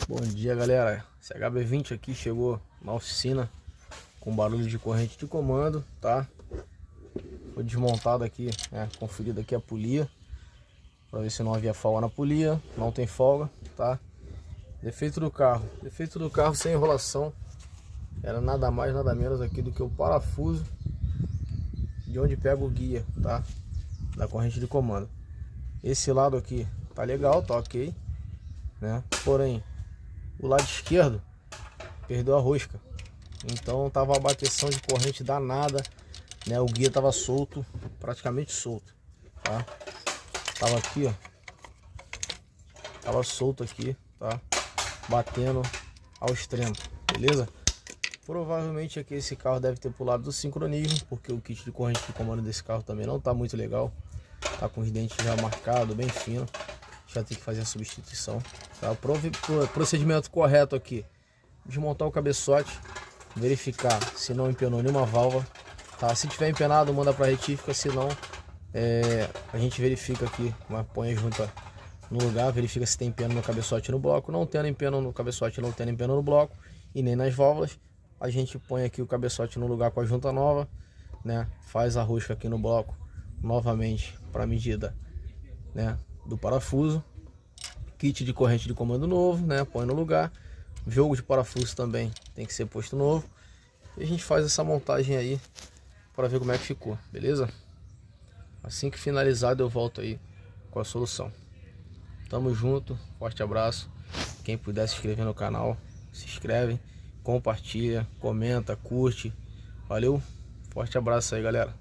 Bom dia, galera. Esse HB20 aqui chegou na oficina com barulho de corrente de comando, tá? Foi desmontado aqui, né? Conferido aqui a polia para ver se não havia folga na polia. Não tem folga, tá? Defeito do carro sem enrolação era nada mais nada menos aqui do que o parafuso de onde pega o guia, tá? Da corrente de comando. Esse lado aqui tá legal, tá ok, né? Porém o lado esquerdo perdeu a rosca, então tava uma bateção de corrente danada, né? O guia tava solto, praticamente solto, tá? Tava aqui, ó, tava solto aqui, tá? Batendo ao extremo, beleza? Provavelmente aqui esse carro deve ter pulado do sincronismo, porque o kit de corrente de comando desse carro também não tá muito legal, tá com os dentes já marcados, bem fino. Já tem que fazer a substituição, tá? O procedimento correto aqui: desmontar o cabeçote, verificar se não empenou nenhuma válvula, tá? Se tiver empenado, manda para retífica, se não, a gente verifica aqui, põe a junta no lugar, verifica se tem empeno no cabeçote e no bloco. Não tendo empeno no cabeçote, não tendo empeno no bloco e nem nas válvulas, a gente põe aqui o cabeçote no lugar com a junta nova, né? Faz a rosca aqui no bloco novamente para a medida, né, do parafuso. Kit de corrente de comando novo, né? Põe no lugar. Jogo de parafuso também tem que ser posto novo. E a gente faz essa montagem aí para ver como é que ficou, beleza? Assim que finalizado eu volto aí com a solução. Tamo junto, forte abraço. Quem puder se inscrever no canal, se inscreve, compartilha, comenta, curte. Valeu, forte abraço aí, galera.